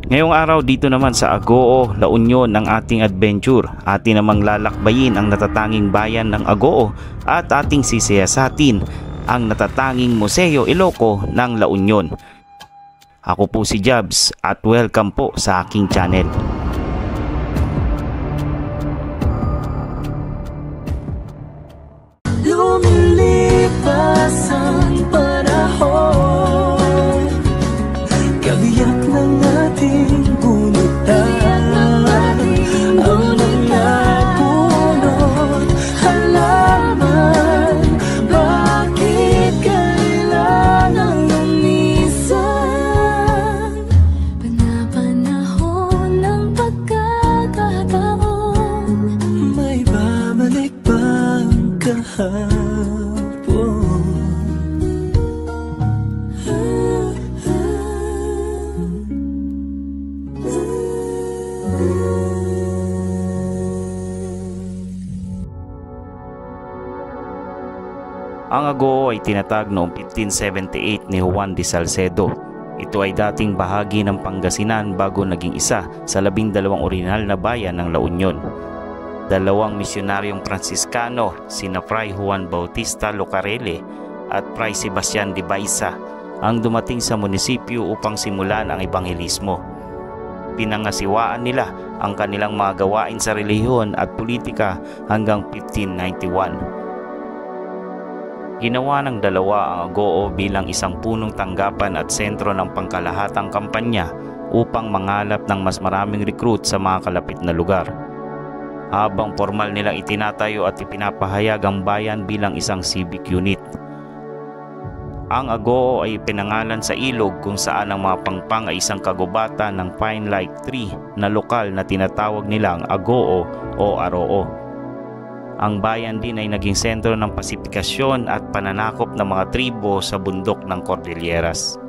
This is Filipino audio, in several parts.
Ngayong araw dito naman sa Agoo, La Union ng ating adventure. Atin namang lalakbayin ang natatanging bayan ng Agoo at ating sisiyasatin ang natatanging Museo Iloco ng La Union. Ako po si Jabs at welcome po sa aking channel. Lumilipas ang panahon, kabiyak ng ating gunutan, ang mga punot halaman, bakit kailangang lumisan? Panapanahon ng pagkakataon, may babalik bang kahapon? Ang Agoo ay tinatag noong 1578 ni Juan de Salcedo. Ito ay dating bahagi ng Pangasinan bago naging isa sa 12 orihinal na bayan ng La Union. Dalawang misyonaryong Pransiskano, sina Fray Juan Bautista Locarele at Fray Sebastian de Baiza, ang dumating sa munisipyo upang simulan ang ebanghelismo. Pinangasiwaan nila ang kanilang mga gawain sa relihiyon at politika hanggang 1591. Ginawa ng dalawa ang Agoo bilang isang punong tanggapan at sentro ng pangkalahatang kampanya upang mangalap ng mas maraming recruit sa mga kalapit na lugar. Habang formal nilang itinatayo at ipinapahayag ang bayan bilang isang civic unit. Ang Agoo ay pinangalan sa ilog kung saan ang mga pangpang ay isang kagubatan ng pine-like tree na lokal na tinatawag nilang Agoo o Aroo. Ang bayan din ay naging sentro ng pasifikasyon at pananakop ng mga tribo sa bundok ng Cordilleras.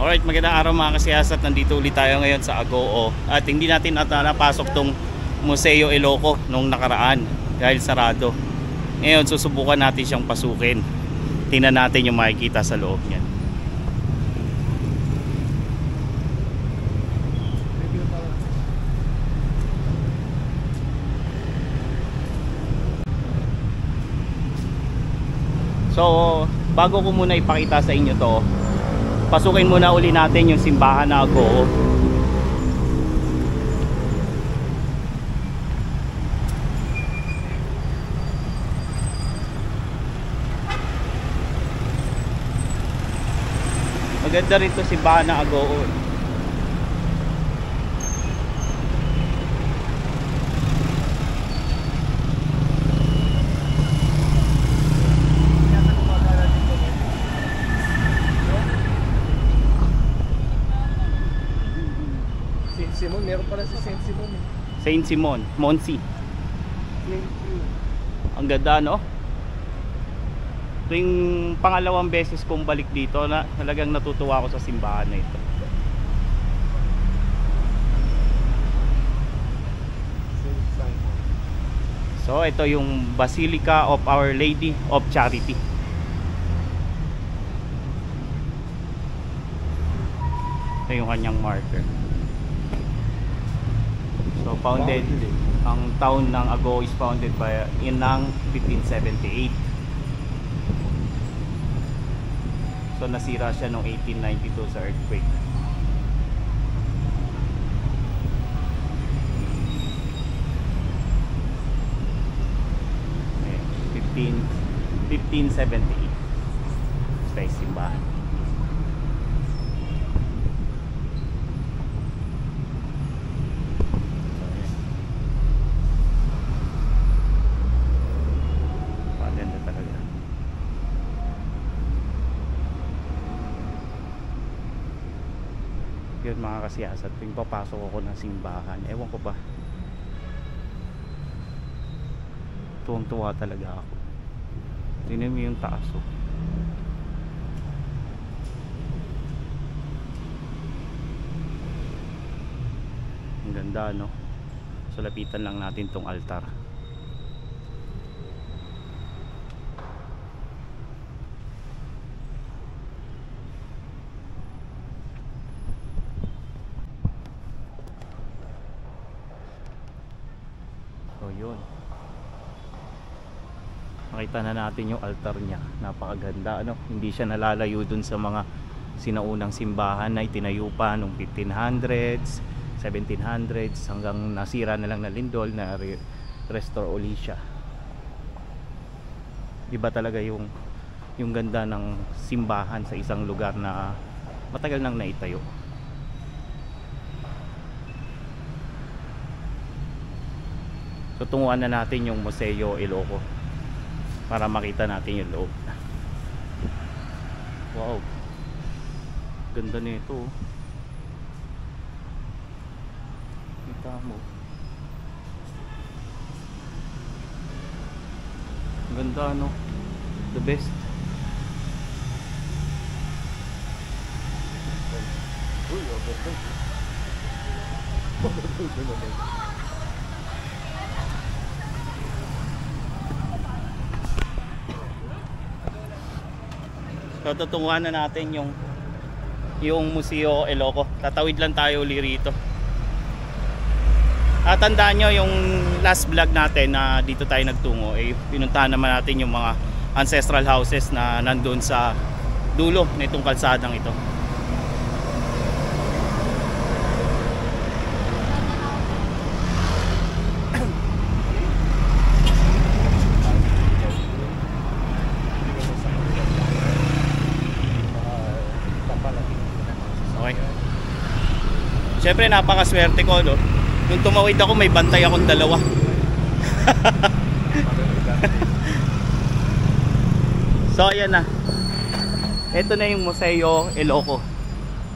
Alright, magandang araw mga kasiyasat. Nandito ulit tayo ngayon sa Agoo. At hindi natin napasok tong Museo Iloco nung nakaraan dahil sarado. Ngayon susubukan natin siyang pasukin. Tingnan natin yung makikita sa loob niyan. So, bago ko muna ipakita sa inyo to, pasukin muna uli natin yung simbahan na Agoo. Maganda rin to simbahan na Agoo. Simon, meron pala si Saint Simon eh. Saint Simon, Monsi. Ang ganda, no? Ito yung pangalawang beses kong balik dito na talagang natutuwa ako sa simbahan na ito. So ito yung Basilica of Our Lady of Charity. Ito yung kanyang marker. So founded, ang town ng Agoo is founded by in ng 1578. So nasira siya noong 1892 sa earthquake. Okay, 1578. Ito yung simbahan. Yun mga kasiyasat, tuwing papasok ako ng simbahan, ewan ko ba, Tuwang-tuwa talaga ako. Tingnan mo yung taas, oh. Ang ganda, no? So lapitan lang natin tong altar. So yun, nakita na natin yung altar niya. Napakaganda, ano? Hindi siya nalalayo dun sa mga sinaunang simbahan na itinayo pa nung 1500s, 1700s, hanggang nasira na lang na lindol, na restore uli siya. Iba talaga yung ganda ng simbahan sa isang lugar na matagal nang naitayo. So tunguhan na natin yung Museo Ilocos para makita natin yung loob. Wow, ganda nito. Kita mo, ganda, no? The best. So tutunguhan na natin yung Museo Ilocos. Tatawid lang tayo uli rito. At tandaan nyo yung last vlog natin na dito tayo nagtungo, pinuntahan naman natin yung mga ancestral houses na nandun sa dulo nitong kalsadang ito. Okay. Siyempre napakaswerte ko, no? Nung tumawid ako, may bantay akong dalawa. So ayan na, ito na yung Museo Ilocos.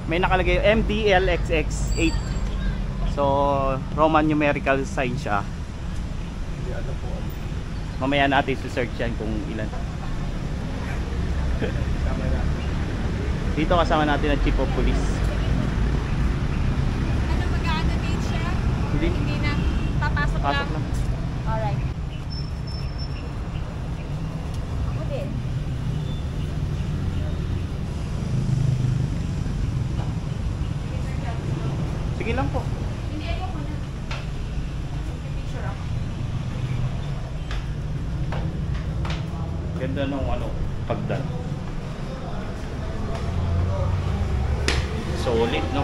May nakalagay MDLXX8. So Roman numerical sign siya. Mamaya natin search yan kung ilan. Dito kasama natin ang Chief of Police. Ano, mag-a-activate siya? Hindi na. Papasok lang. Alright. Okay. Sige lang po. Hindi, ayoko na. Picture ako. Ganda nung pagdan. Solid, no?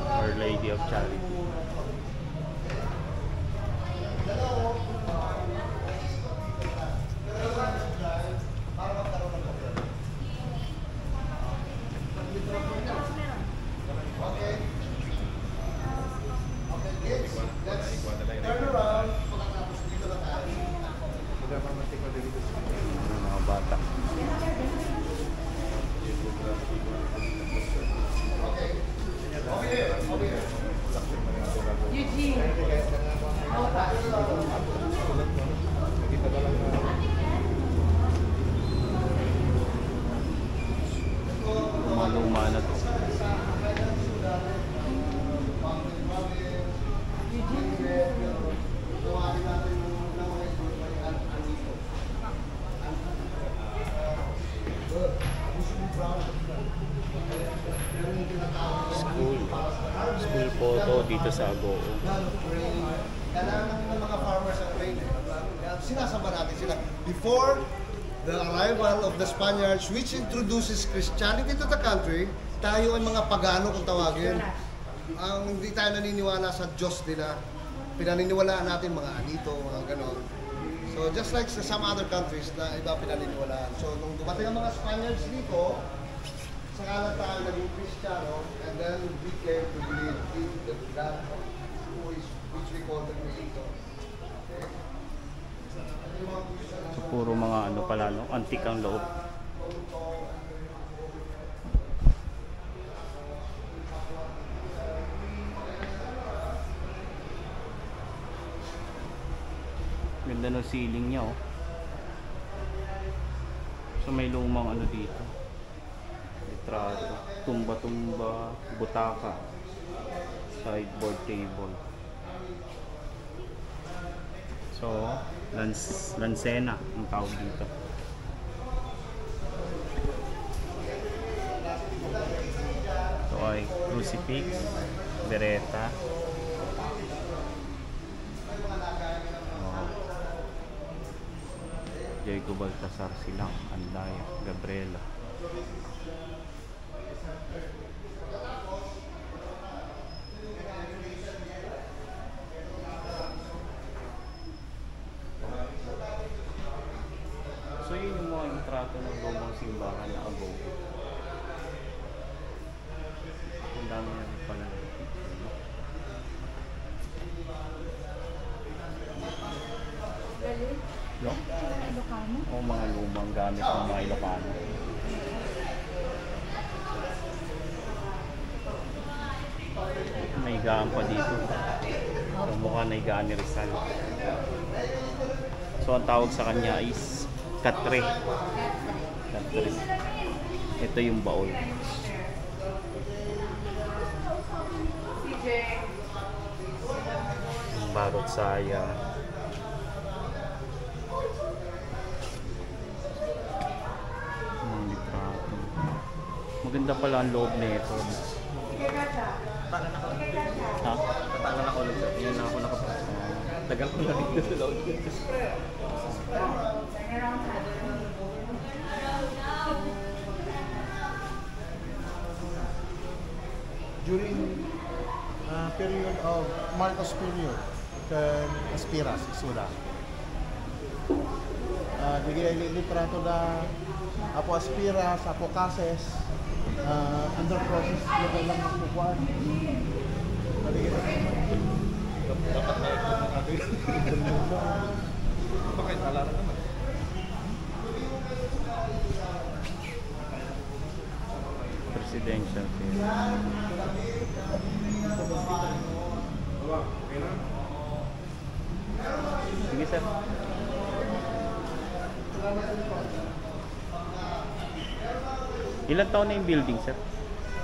Our Lady of Charity. Mga bata. Eugene. Luma na to. School photo dito sa Agoo. Kailangan ng mga farmers ang rain. Sinasamba natin sila. Before the arrival of the Spaniards, which introduces Christianity to the country, tayo ay mga pagano kung tawagin. Ang hindi tayo naniniwala sa Diyos nila. Pinaniniwalaan natin mga anito, mga ganon. So just like sa some other countries na iba pinaniniwalaan. So nung dumating ang mga Spaniards dito, saka na tayo naging Kristiyano, and then we came to believe in the God who is, which we call the Creator. Okay? So, puro mga pala, no? Antique ang loob. Ganda ng ceiling niya, oh. So may lumang ano dito. Litrato. Tumba-tumba. Butaka. Sideboard table. So, lansena ang tawag dito. So ay crucifix, bereta. Diego Baltasar Silang, Andaya, Gabriela. So yun yung mga litrato ng lumang simbahan na agogo. Ang dami na rin pala na picture, no? No? Ilocano? O mga lumang gamit ng mga Ilocano. Naigaan pa dito. So, mukha naigaan ni Rizal. So ang tawag sa kanya is katre. Katre. Ito yung baol. Yung barot saya. Maganda pala ang loob nito. Ha? Tatangan ako ulit. Yan na ako nakapasa. Tagal ko na dito sa loob. During period of Marcos period, kan Aspiras, Sula. Di litrato na Apo Aspiras, Apo Cases, under process level lang ng kukuan. Dapat na ito ng ato yun. Bakit alaran naman? Presidential fair. Sige sir. Ilan taon na yung building sir?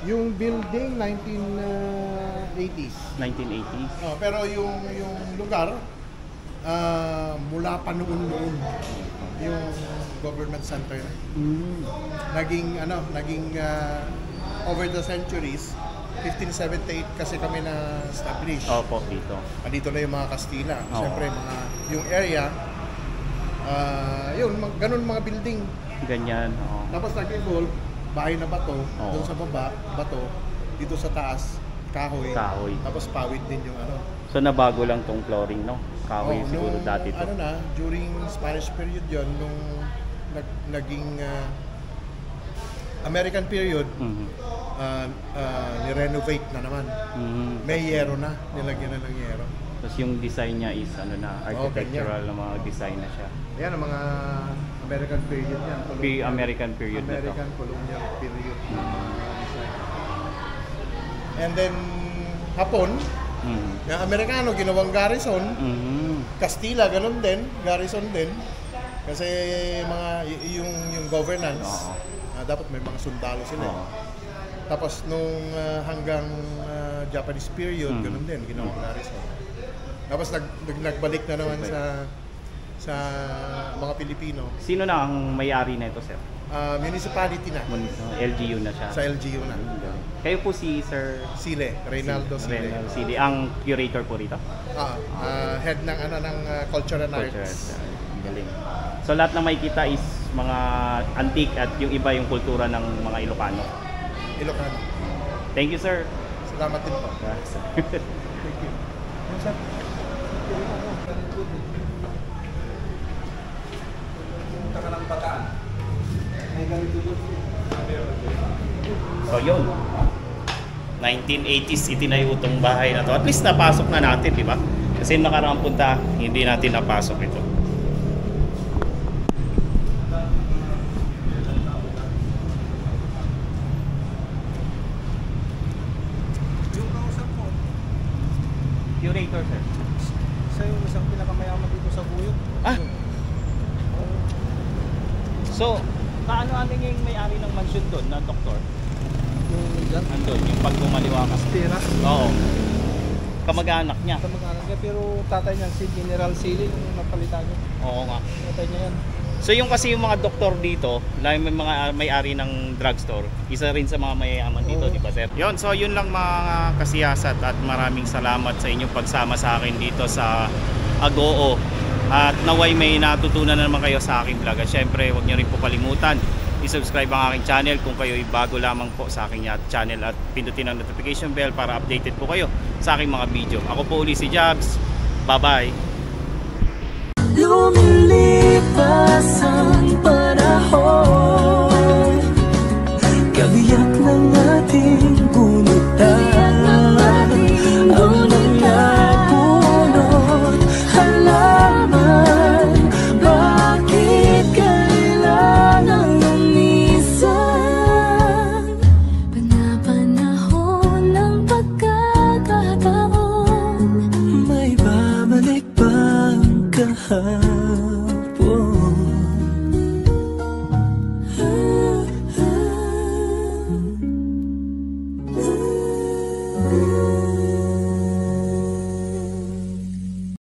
Yung building 1980s. 1980s. Pero yung lugar mula pa noon yung government center. Naging over the centuries 1578 kasi kami na establish. Opo, dito. Dito na yung mga Kastila. Oo. Siyempre yung area ganun mga building. Ganyan. Oo. Tapos nag-evolve bahay na bato, Oo. doon sa baba bato, dito sa taas kahoy. Kahoy. Tapos pawid din yung ano. So nabago lang tong flooring, no? Kahoy siguro nung, dati to. During Spanish period yon nung naging American period, ni-renovate na naman. May yero na, nilagyan na ng yero. Tapos yung design niya is architectural na mga design na siya. Yan ang mga American period yan. American period na to. American colonial period. Design. And then Hapon, yung Amerikano ginawang garrison, Castilla ganun din, garrison din. Kasi yung governance, dapat may mga sundalo sila. Tapos nung hanggang Japanese period, ganun din, ginawang garrison. Tapos nagbalik na naman sa mga Pilipino. Sino na ang may-ari na ito, sir? Municipality na. LGU na siya. Sa LGU na. Kayo po si Sir Sile, Reynaldo Sile. Reynaldo Sile, ang curator po rito. Head ng Culture and Arts. Galing. So lahat na makikita is mga antique at yung iba yung kultura ng mga Ilocano. Ilocano. Thank you, sir. Salamat din po. Thank you. Punta ka ng Bataan. May ganito doon. So yun. 1980s itinayo itong bahay na to. At least napasok na natin, di ba? Kasi nakaraang punta, hindi natin napasok ito. Yung kausap mo, Curator, sir. Siya yung isang pinakamayaman dito sa Buyog. Ah. So, kaano-ano yung may-ari ng mansion doon na doktor? Yung dyan. Andun, yung pagkumaliwa ka. Aspira. Oo. Kamag-anak niya. Kamag-anak niya, pero tatay niya si General Sili yung napalitan niya. Oo nga. Tatay niya yan. So yung kasi yung mga doktor dito, may mga may-ari ng drugstore, isa rin sa mga mayayaman dito, Oo. di ba sir? Yun, so yun lang mga kasiyasat at maraming salamat sa inyong pagsama sa akin dito sa Agoo. At naway may natutunan na naman kayo sa aking vlog. At syempre, huwag niyo rin po kalimutan i-subscribe ang aking channel kung kayo bago lamang po sa aking channel at pindutin ang notification bell para updated po kayo sa aking mga video. Ako po uli si Jabs. Bye-bye! Lumilipas ang panahon, kabiyak ng ating buhay.